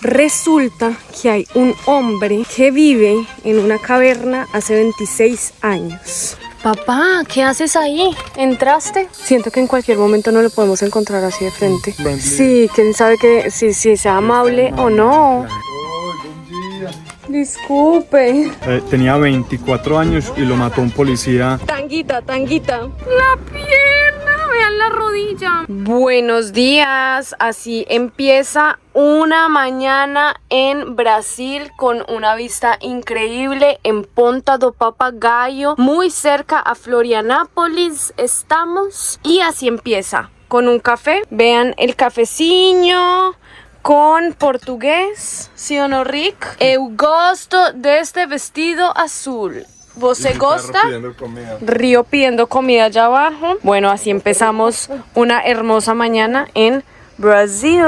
Resulta que hay un hombre que vive en una caverna hace 26 años. Papá, ¿qué haces ahí? ¿Entraste? Siento que en cualquier momento no lo podemos encontrar así de frente. Sí, quién sabe que si sea amable o no. Disculpe. Tenía 24 años y lo mató un policía. Tanguita. La pierna, vean la rodilla. Buenos días. Así empieza una mañana en Brasil con una vista increíble en Ponta do Papagaio, muy cerca a Florianópolis estamos. Y así empieza, con un café. Vean el cafecinho. Con português, ¿sí o no, Rick? Eu gosto deste vestido azul. ¿Você gosta? Río pidiendo comida allá abajo. Bueno, así empezamos una hermosa mañana en Brasil.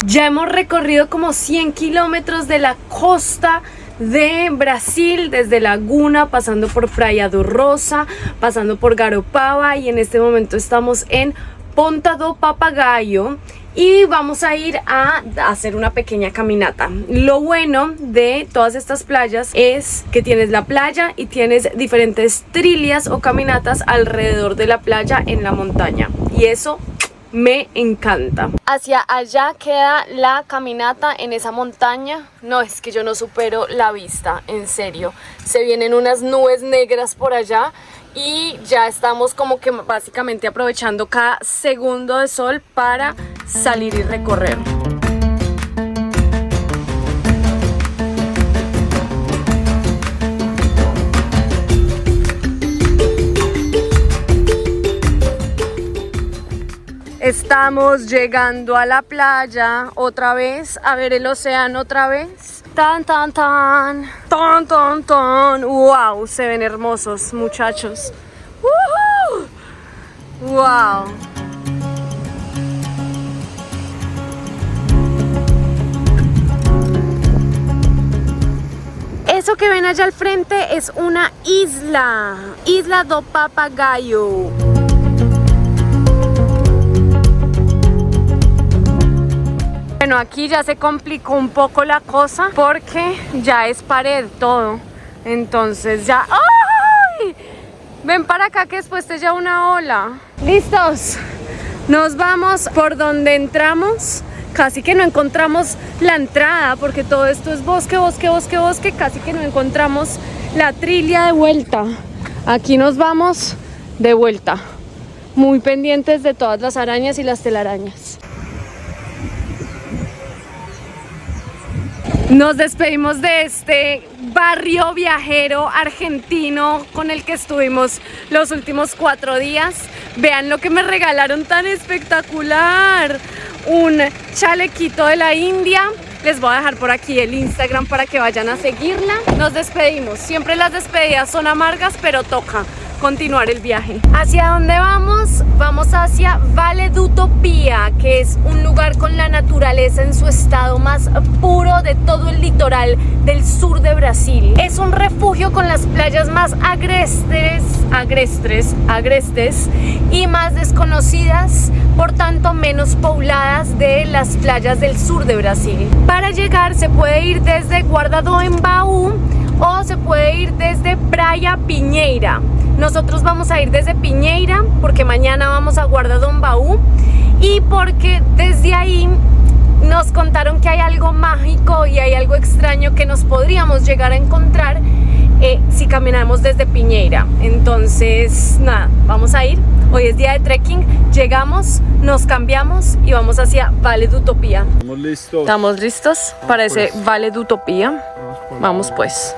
Ya hemos recorrido como 100 kilómetros de la costa de Brasil, desde Laguna, pasando por Praia do Rosa, pasando por Garopaba, y en este momento estamos en Ponta do Papagaio y vamos a ir a hacer una pequeña caminata. Lo bueno de todas estas playas es que tienes la playa y tienes diferentes trilhas o caminatas alrededor de la playa en la montaña, y eso me encanta. Hacia allá queda la caminata en esa montaña. No, es que yo no supero la vista, en serio. Se vienen unas nubes negras por allá y ya estamos como que básicamente aprovechando cada segundo de sol para salir y recorrer. Estamos llegando a la playa otra vez, a ver el océano otra vez. Tan, tan, tan, tan, tan, tan. Wow, se ven hermosos, muchachos. Wow. Eso que ven allá al frente es una isla, Isla do Papagaio. Bueno, aquí ya se complicó un poco la cosa porque ya es pared todo. Entonces ya... ¡ay! Ven para acá que después te lleva una ola. ¿Listos? Nos vamos por donde entramos. Casi que no encontramos la entrada porque todo esto es bosque. Casi que no encontramos la trilla de vuelta. Aquí nos vamos de vuelta. Muy pendientes de todas las arañas y las telarañas. Nos despedimos de este barrio viajero argentino con el que estuvimos los últimos 4 días. Vean lo que me regalaron tan espectacular. Un chalequito de la India. Les voy a dejar por aquí el Instagram para que vayan a seguirla. Nos despedimos. Siempre las despedidas son amargas, pero toca continuar el viaje. ¿Hacia dónde vamos? Vamos hacia Vale do Utopia, que es un lugar con la naturaleza en su estado más puro de todo el litoral del sur de Brasil. Es un refugio con las playas más agrestes y más desconocidas, por tanto menos pobladas de las playas del sur de Brasil. Para llegar se puede ir desde Guarda do Embaú o se puede ir desde Praia Pinheira. Nosotros vamos a ir desde Pinheira porque mañana vamos a Guarda do Embaú y porque desde ahí nos contaron que hay algo mágico y hay algo extraño que nos podríamos llegar a encontrar si caminamos desde Pinheira. Entonces nada, vamos a ir. Hoy es día de trekking, llegamos, nos cambiamos y vamos hacia Vale do Utopia. ¿Estamos listos? ¿Estamos listos para ese Vale do Utopia? Vamos pues.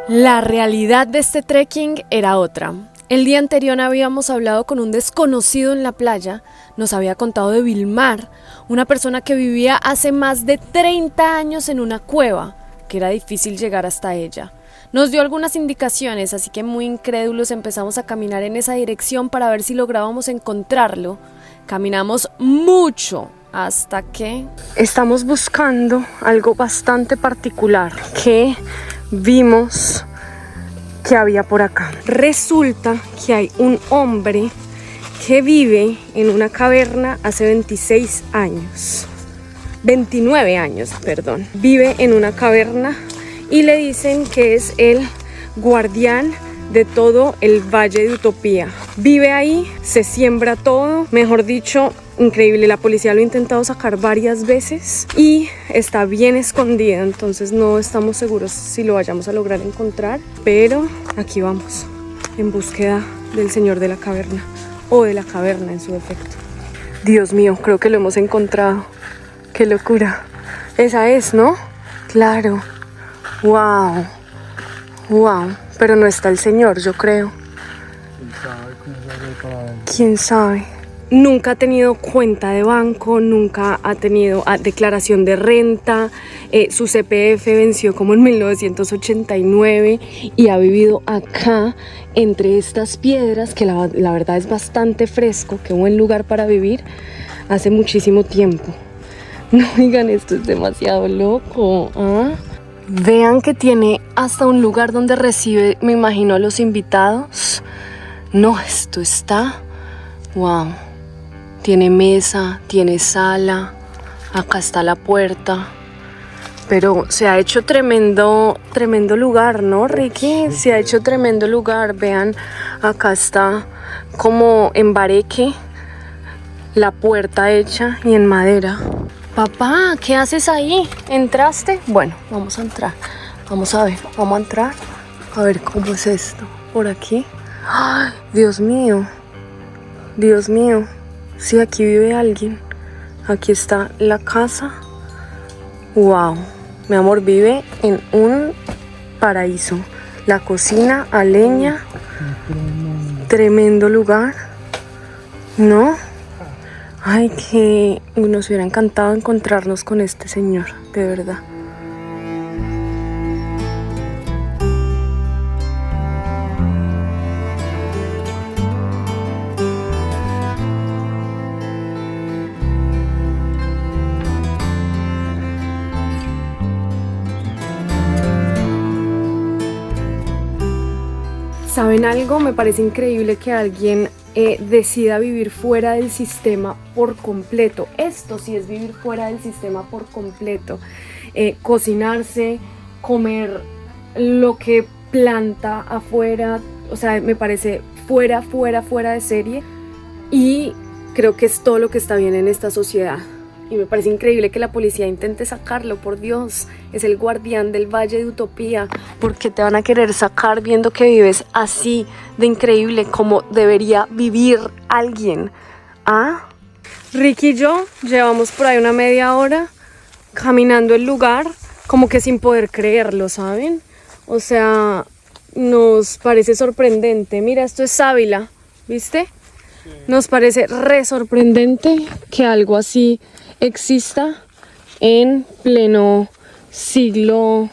La realidad de este trekking era otra. El día anterior habíamos hablado con un desconocido en la playa. Nos había contado de Vilmar, una persona que vivía hace más de 30 años en una cueva, que era difícil llegar hasta ella. Nos dio algunas indicaciones, así que muy incrédulos empezamos a caminar en esa dirección para ver si lográbamos encontrarlo. Caminamos mucho hasta que estamos buscando algo bastante particular que vimos que había por acá. Resulta que hay un hombre que vive en una caverna hace 26 años. 29 años, perdón. Vive en una caverna y le dicen que es el guardián de todo el Valle de Utopía. Vive ahí, se siembra todo, mejor dicho, increíble. La policía lo ha intentado sacar varias veces y está bien escondido, entonces no estamos seguros si lo vayamos a lograr encontrar, pero aquí vamos, en búsqueda del señor de la caverna, o de la caverna en su defecto. Dios mío, creo que lo hemos encontrado. ¡Qué locura! Esa es, ¿no? Claro. ¡Wow! ¡Wow! Pero no está el señor, yo creo. ¿Quién sabe? Nunca ha tenido cuenta de banco, nunca ha tenido declaración de renta, su CPF venció como en 1989 y ha vivido acá entre estas piedras, que la verdad es bastante fresco, qué buen lugar para vivir, hace muchísimo tiempo. No digan, esto es demasiado loco, ¿ah? Vean que tiene hasta un lugar donde recibe, me imagino, a los invitados. No, esto está... ¡Wow! Tiene mesa, tiene sala, acá está la puerta. Pero se ha hecho tremendo lugar, ¿no, Ricky? Se ha hecho tremendo lugar. Vean, acá está como en bareque la puerta hecha y en madera. Papá, ¿qué haces ahí? ¿Entraste? Bueno, vamos a entrar. Vamos a ver, vamos a entrar. A ver cómo es esto. Por aquí. ¡Ay, Dios mío! Dios mío. Sí, aquí vive alguien. Aquí está la casa. ¡Wow! Mi amor, vive en un paraíso. La cocina a leña. Tremendo lugar. ¿No? Ay, que nos hubiera encantado encontrarnos con este señor, de verdad. ¿Saben algo? Me parece increíble que alguien decida vivir fuera del sistema por completo. Esto sí es vivir fuera del sistema por completo. Cocinarse, comer lo que planta afuera, o sea, me parece fuera de serie. Y creo que es todo lo que está bien en esta sociedad. Y me parece increíble que la policía intente sacarlo, por Dios. Es el guardián del Valle de Utopía. ¿Por qué te van a querer sacar viendo que vives así de increíble como debería vivir alguien? ¿Ah? Ricky y yo llevamos por ahí una media hora caminando el lugar como que sin poder creerlo, ¿saben? O sea, nos parece sorprendente. Mira, esto es sábila, ¿viste? Nos parece re sorprendente que algo así exista en pleno siglo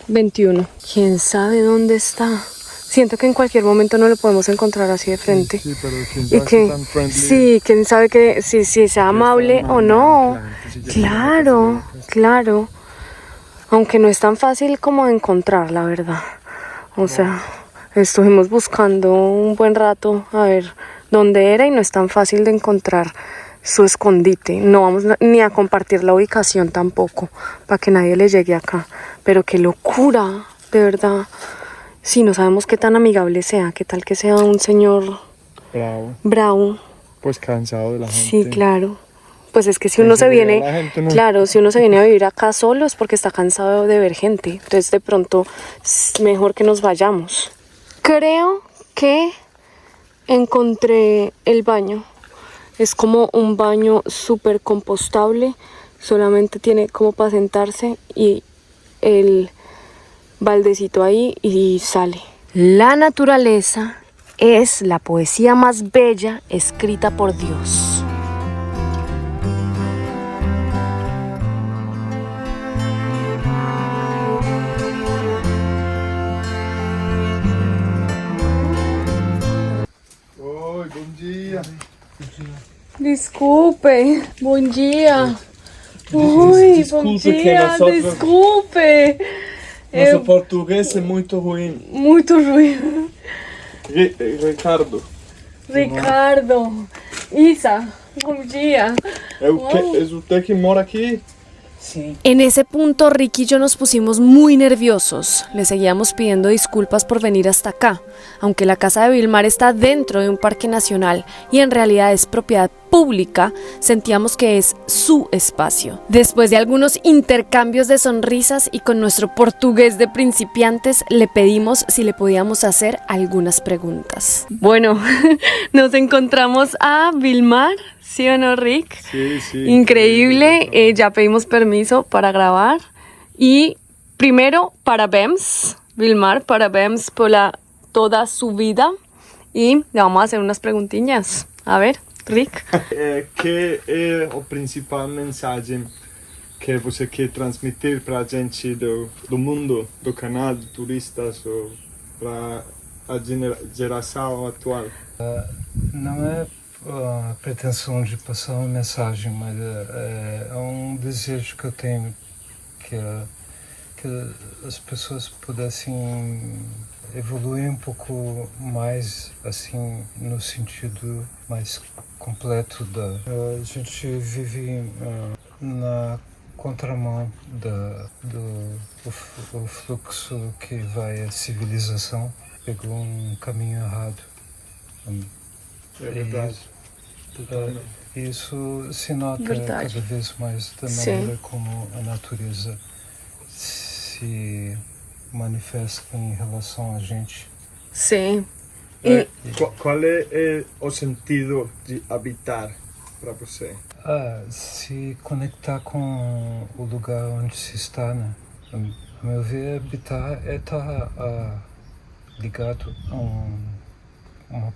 XXI. ¿Quién sabe dónde está? Siento que en cualquier momento no lo podemos encontrar así de frente. Sí, pero quién sabe qué tan friendly. Sí, quién sabe que si sea amable o no. Claro, claro. Aunque no es tan fácil como de encontrar, la verdad. O sea, estuvimos buscando un buen rato a ver dónde era y no es tan fácil de encontrar su escondite. No vamos ni a compartir la ubicación tampoco, para que nadie le llegue acá. Pero qué locura, de verdad. Sí, no sabemos qué tan amigable sea. Qué tal que sea un señor bravo. Pues cansado de la gente. Sí, claro. Pues es que si uno se viene, claro, si uno se viene a vivir acá solo es porque está cansado de ver gente. Entonces de pronto es mejor que nos vayamos. Creo que encontré el baño. Es como un baño súper compostable, solamente tiene como para sentarse y el baldecito ahí y sale. La naturaleza es la poesía más bella escrita por Dios. Oi, bom dia. Desculpe, bom dia. Oi, bom dia, desculpe. Nosso português é muito ruim. Muito ruim. Ricardo, Ricardo, Isa, bom dia. É usted que mora aqui? Sí. En ese punto, Rick y yo nos pusimos muy nerviosos. Le seguíamos pidiendo disculpas por venir hasta acá, aunque la casa de Vilmar está dentro de un parque nacional y en realidad es propiedad pública, sentíamos que es su espacio. Después de algunos intercambios de sonrisas y con nuestro portugués de principiantes, le pedimos si le podíamos hacer algunas preguntas. Bueno, nos encontramos a Vilmar, ¿sí o no, Rick? Sí, sí. Increíble, ya pedimos permiso para grabar. Y primero, parabéns, Vilmar, parabéns por toda su vida. Y le vamos a hacer unas preguntinhas. A ver, Rick. Que é o principal mensagem que você quer transmitir para a gente do mundo, do canal, de turistas, ou para a geração atual? Não é a pretensão de passar uma mensagem, mas é um desejo que eu tenho que as pessoas pudessem evoluir um pouco mais, assim, no sentido mais completo da... A gente vive na contramão do fluxo que vai à civilização, pegou um caminho errado. É verdade. Isso se nota Verdade. cada vez mais da maneira como a natureza se manifesta em relação a gente. Sim. Qual é o sentido de habitar para você? Se conectar com o lugar onde se está, né? A meu ver, habitar é estar ligado a uma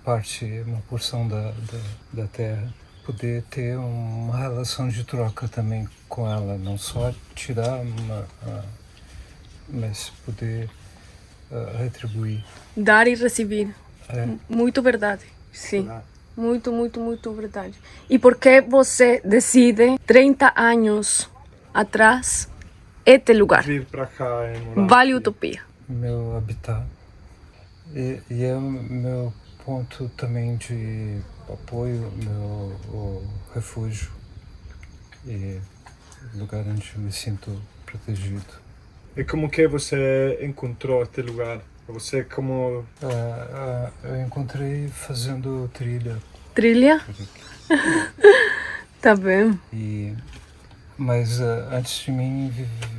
porção da terra, poder ter uma relação de troca também com ela, não só tirar, mas poder retribuir. Dar e receber. É. Muito verdade. Sim. Muito verdade. E por que você decide 30 anos atrás este lugar? Vir para cá e morar Vale aqui. Utopia. Meu habitat. E é o meu ponto também de apoio, o refúgio e lugar onde eu me sinto protegido. E como que você encontrou este lugar? Você como... Eu encontrei fazendo trilha. Trilha? Tá bem. Mas antes de mim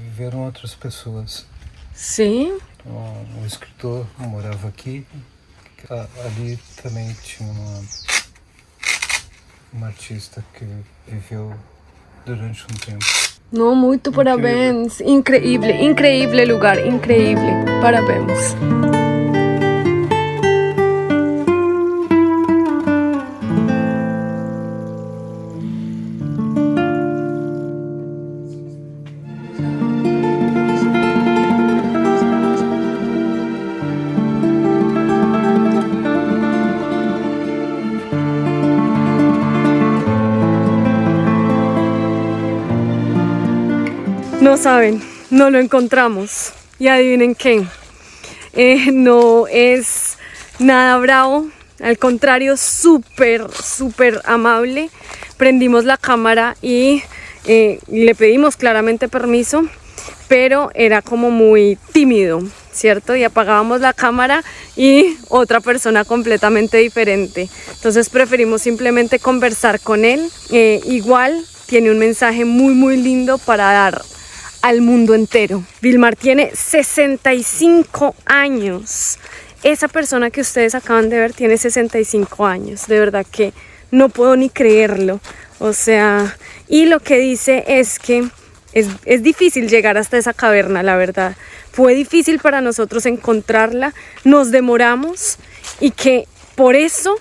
viveram outras pessoas. Sim. Um escritor morava aqui. Ali também tinha uma artista que viveu durante um tempo. Não, muito parabéns. Increíble lugar, increíble. Parabéns. No saben, no lo encontramos. Y adivinen qué, no es nada bravo, al contrario, súper amable. Prendimos la cámara y le pedimos claramente permiso, pero era como muy tímido, ¿cierto? Y apagábamos la cámara y otra persona completamente diferente. Entonces preferimos simplemente conversar con él. Igual tiene un mensaje muy lindo para dar al mundo entero. Vilmar tiene 65 años. Esa persona que ustedes acaban de ver tiene 65 años. De verdad que no puedo ni creerlo. O sea, y lo que dice es que es difícil llegar hasta esa caverna, la verdad. Fue difícil para nosotros encontrarla, nos demoramos y que por eso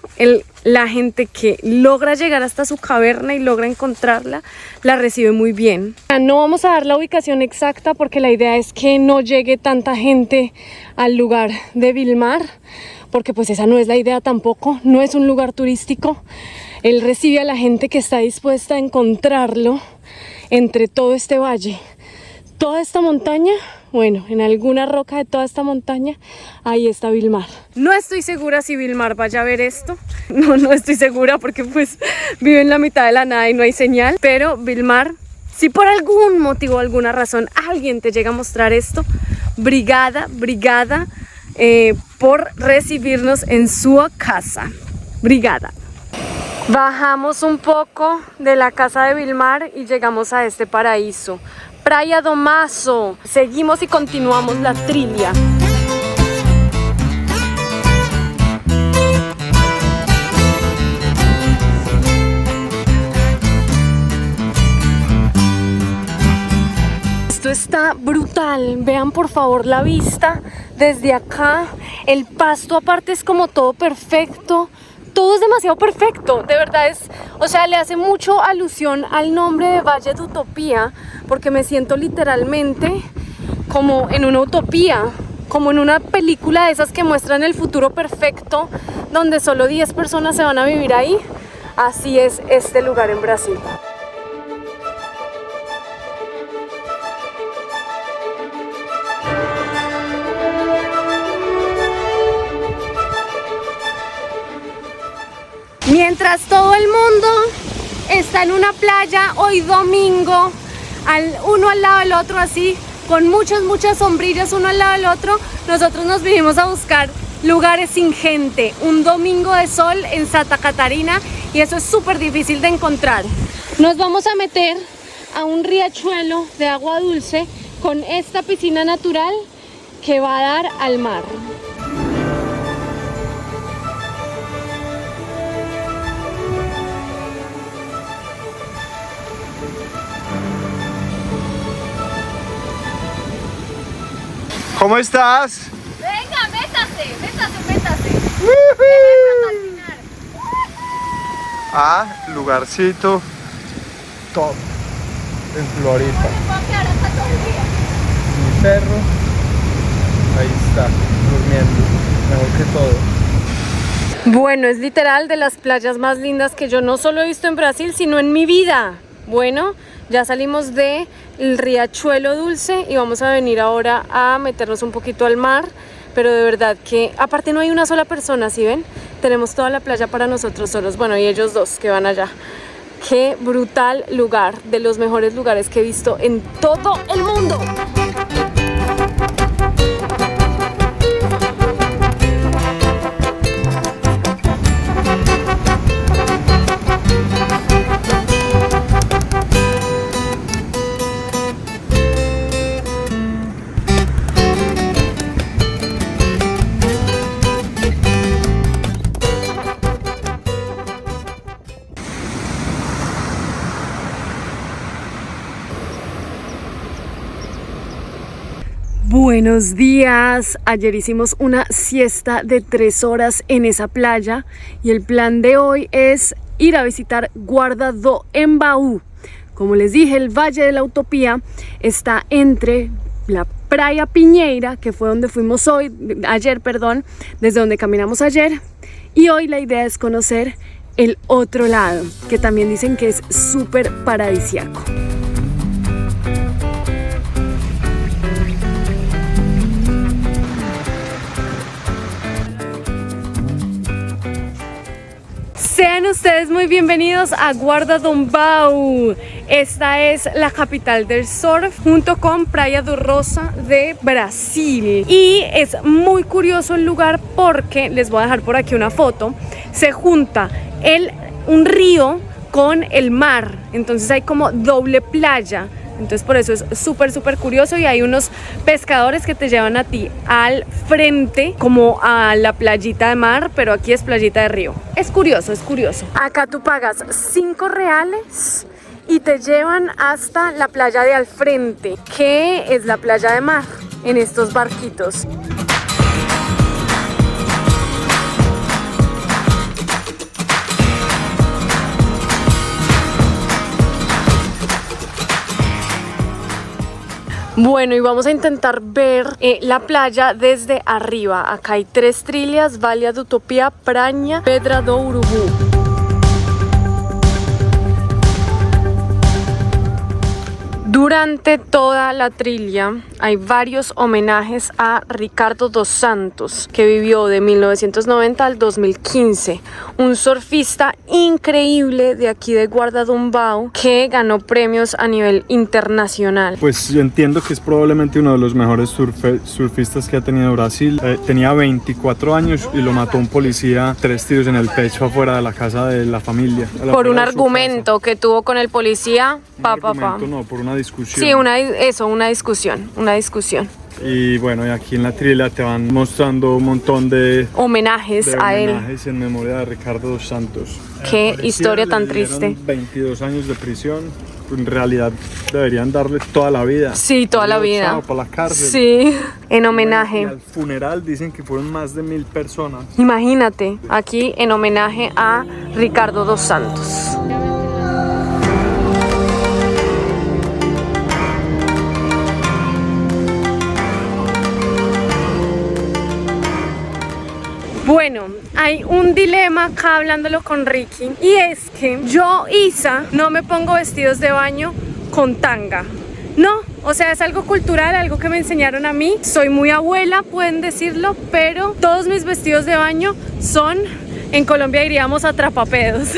la gente que logra llegar hasta su caverna y logra encontrarla, la recibe muy bien. No vamos a dar la ubicación exacta porque la idea es que no llegue tanta gente al lugar de Vilmar, porque pues esa no es la idea tampoco, no es un lugar turístico. Él recibe a la gente que está dispuesta a encontrarlo entre todo este valle. Toda esta montaña bueno, en alguna roca de toda esta montaña, ahí está Vilmar. No estoy segura si Vilmar vaya a ver esto. No estoy segura porque pues vive en la mitad de la nada y no hay señal. Pero Vilmar, si por algún motivo, alguna razón, alguien te llega a mostrar esto, brigada por recibirnos en su casa. Brigada. Bajamos un poco de la casa de Vilmar y llegamos a este paraíso. Praia do Maço. Seguimos y continuamos la trilha. Esto está brutal. Vean por favor la vista desde acá. El pasto aparte es como todo perfecto. Todo es demasiado perfecto, de verdad o sea, le hace mucho alusión al nombre de Valle de Utopía, porque me siento literalmente como en una utopía, como en una película de esas que muestran el futuro perfecto, donde solo 10 personas se van a vivir ahí. Así es este lugar en Brasil. Mientras todo el mundo está en una playa hoy domingo, uno al lado del otro así, con muchas sombrillas uno al lado del otro, nosotros nos vinimos a buscar lugares sin gente, un domingo de sol en Santa Catarina, y eso es súper difícil de encontrar. Nos vamos a meter a un riachuelo de agua dulce con esta piscina natural que va a dar al mar. ¿Cómo estás? Venga, métase. Lugarcito top en Florida. Mi perro ahí está, durmiendo, mejor que todo. Bueno, es literal de las playas más lindas que yo no solo he visto en Brasil, sino en mi vida. Bueno, ya salimos del riachuelo dulce y vamos a venir ahora a meternos un poquito al mar, pero de verdad que aparte no hay una sola persona, ¿sí ven? Tenemos toda la playa para nosotros solos, bueno, y ellos dos que van allá. Qué brutal lugar, de los mejores lugares que he visto en todo el mundo. Buenos días, ayer hicimos una siesta de 3 horas en esa playa y el plan de hoy es ir a visitar Guarda do Embaú. Como les dije, el Valle de la Utopía está entre la Praia Pinheira, que fue donde fuimos ayer, desde donde caminamos ayer, y hoy la idea es conocer el otro lado, que también dicen que es súper paradisíaco. Sean ustedes muy bienvenidos a Guarda do Embaú. Esta es la capital del surf junto con Praia do Rosa de Brasil. Y es muy curioso el lugar porque, les voy a dejar por aquí una foto, se junta un río con el mar. Entonces hay como doble playa. Entonces por eso es súper curioso y hay unos pescadores que te llevan a ti al frente como a la playita de mar, pero aquí es playita de río. Es curioso. Acá tú pagas 5 reales y te llevan hasta la playa de al frente, que es la playa de mar, en estos barquitos. Bueno, y vamos a intentar ver la playa desde arriba. Acá hay 3 trilhas: Valle do Utopía, Praia, Pedra do Urubu. Durante toda la trilla hay varios homenajes a Ricardo dos Santos, que vivió de 1990 al 2015, un surfista increíble de aquí de Guarda-Dumbau que ganó premios a nivel internacional. Pues yo entiendo que es probablemente uno de los mejores surfistas que ha tenido Brasil. Tenía 24 años y lo mató un policía 3 tiros en el pecho afuera de la casa de la familia. Por un argumento que tuvo con el policía. No, por una discusión. Sí, una discusión. Y bueno, y aquí en la trilla te van mostrando un montón de homenajes a él. Homenajes en memoria de Ricardo dos Santos. Qué historia tan triste. 22 años de prisión. En realidad deberían darle toda la vida. Sí, toda la vida. Chao, para la cárcel. Sí, en homenaje. Y al funeral dicen que fueron más de 1000 personas. Imagínate, aquí en homenaje a Ricardo dos Santos. Bueno, hay un dilema acá hablándolo con Ricky, y es que yo, Isa, no me pongo vestidos de baño con tanga. No, o sea, es algo cultural, algo que me enseñaron a mí. Soy muy abuela, pueden decirlo, pero todos mis vestidos de baño son, en Colombia diríamos atrapapedos,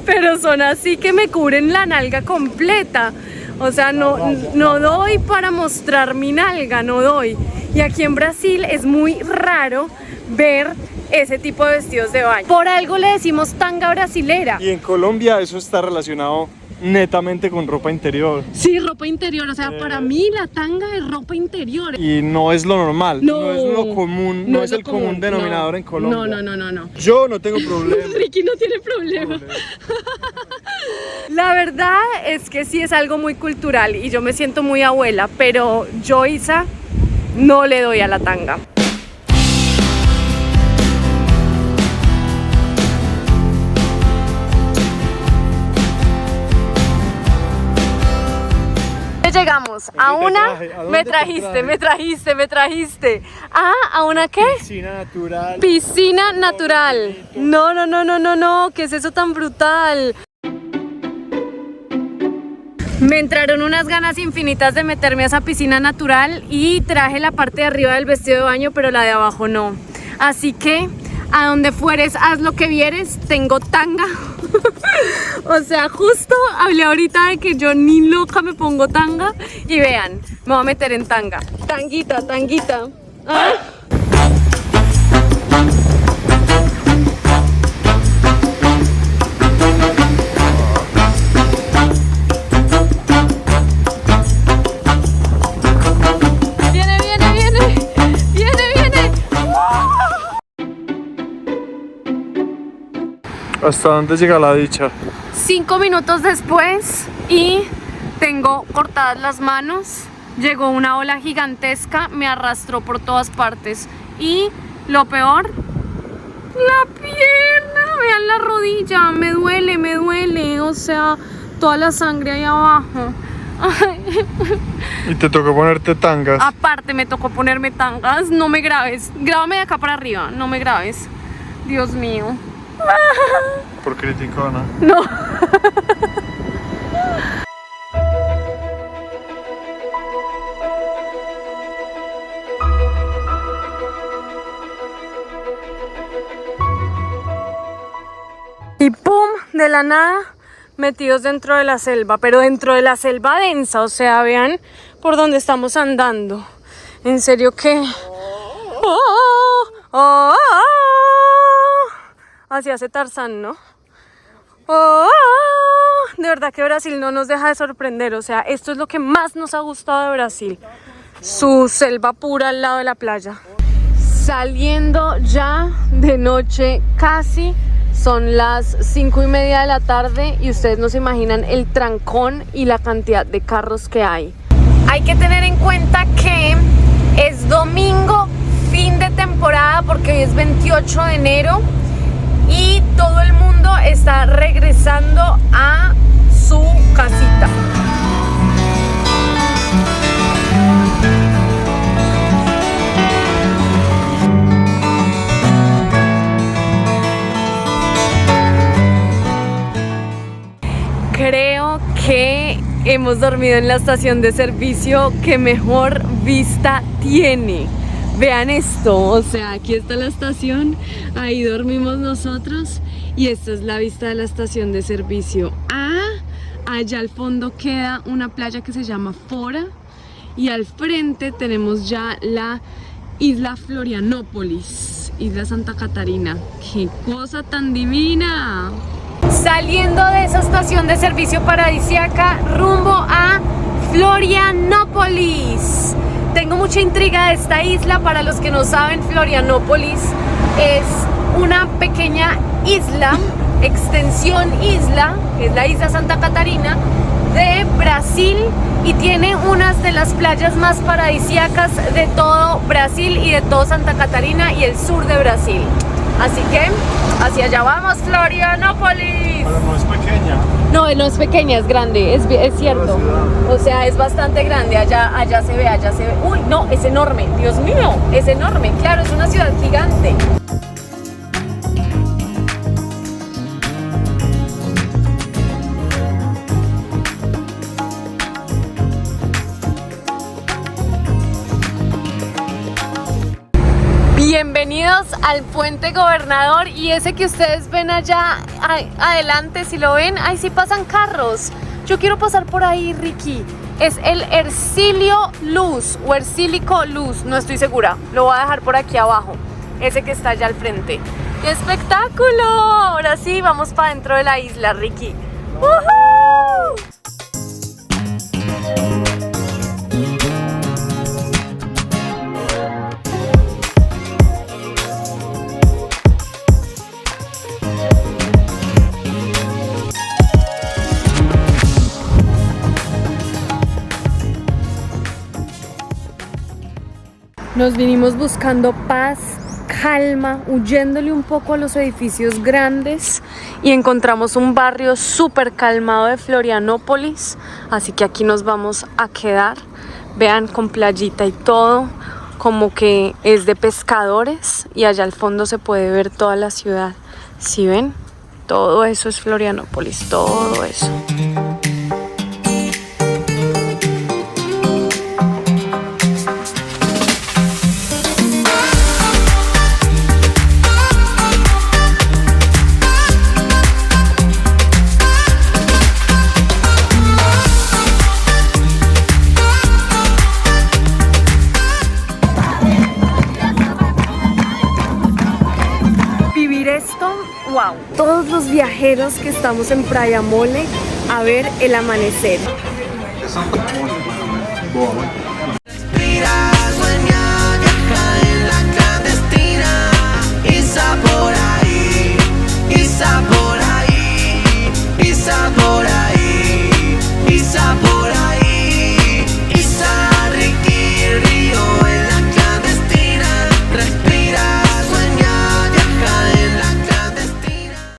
pero son así que me cubren la nalga completa. O sea, no doy para mostrar mi nalga, no doy. Y aquí en Brasil es muy raro ver ese tipo de vestidos de baño. Por algo le decimos tanga brasilera. Y en Colombia eso está relacionado netamente con ropa interior. Sí, ropa interior, o sea, para mí la tanga es ropa interior. Y no es lo normal, no es lo común, no es el común denominador en Colombia. No. Yo no tengo problema. Ricky no tiene problema. La verdad es que sí es algo muy cultural y yo me siento muy abuela, pero yo, Isa, no le doy a la tanga. Llegamos a una... Me trajiste. ¿A una qué? Piscina natural. Piscina natural. No, ¿qué es eso tan brutal? Me entraron unas ganas infinitas de meterme a esa piscina natural y traje la parte de arriba del vestido de baño, pero la de abajo no. Así que, a donde fueres, haz lo que vieres, tengo tanga. O sea, justo hablé ahorita de que yo ni loca me pongo tanga. Y vean, me voy a meter en tanga. Tanguita. ¿Ah? ¿Hasta dónde llega la dicha? 5 minutos después y tengo cortadas las manos. Llegó una ola gigantesca, me arrastró por todas partes. Y lo peor, la pierna. Vean la rodilla, me duele. O sea, toda la sangre ahí abajo. Ay. Y te tocó ponerte tangas. Aparte me tocó ponerme tangas. No me grabes, grábame de acá para arriba, no me grabes. Dios mío. Por criticona. No. Y pum, de la nada, metidos dentro de la selva, pero dentro de la selva densa, o sea, vean por dónde estamos andando. En serio que... Así hace Tarzán, ¿no? De verdad que Brasil no nos deja de sorprender. O sea, esto es lo que más nos ha gustado de Brasil. Su selva pura al lado de la playa. Saliendo ya de noche casi. Son las 5:30 de la tarde y ustedes no se imaginan el trancón y la cantidad de carros que hay. Hay que tener en cuenta que es domingo, fin de temporada, porque hoy es 28 de enero. Y todo el mundo está regresando a su casita. Creo que hemos dormido en la estación de servicio que mejor vista tiene. Vean esto, o sea, aquí está la estación, ahí dormimos nosotros y esta es la vista de la estación de servicio. Allá al fondo queda una playa que se llama Fora y al frente tenemos ya la isla Florianópolis, isla Santa Catarina. ¡Qué cosa tan divina! Saliendo de esa estación de servicio paradisíaca rumbo a Florianópolis. Tengo mucha intriga de esta isla. Para los que no saben, Florianópolis es una pequeña isla, extensión isla, que es la isla Santa Catarina de Brasil y tiene unas de las playas más paradisíacas de todo Brasil y de todo Santa Catarina y el sur de Brasil. Así que hacia allá vamos, Florianópolis. Pero no es pequeña. No es pequeña, es grande, es cierto. O sea, es bastante grande, allá se ve. Uy, no, es enorme, Dios mío, es enorme, claro, es una ciudad gigante. Bienvenidos al Puente Gobernador y ese que ustedes ven allá adelante, si lo ven, ahí sí pasan carros. Yo quiero pasar por ahí, Ricky. Es el Hercilio Luz o Hercílico Luz, no estoy segura. Lo voy a dejar por aquí abajo, ese que está allá al frente. ¡Qué espectáculo! Ahora sí, vamos para dentro de la isla, Ricky. ¡Woohoo! Nos vinimos buscando paz, calma, huyéndole un poco a los edificios grandes y encontramos un barrio súper calmado de Florianópolis, así que aquí nos vamos a quedar. Vean, con playita y todo, como que es de pescadores y allá al fondo se puede ver toda la ciudad. ¿Sí ven? Todo eso es Florianópolis, todo eso. Wow, todos los viajeros que estamos en Playa Mole a ver el amanecer.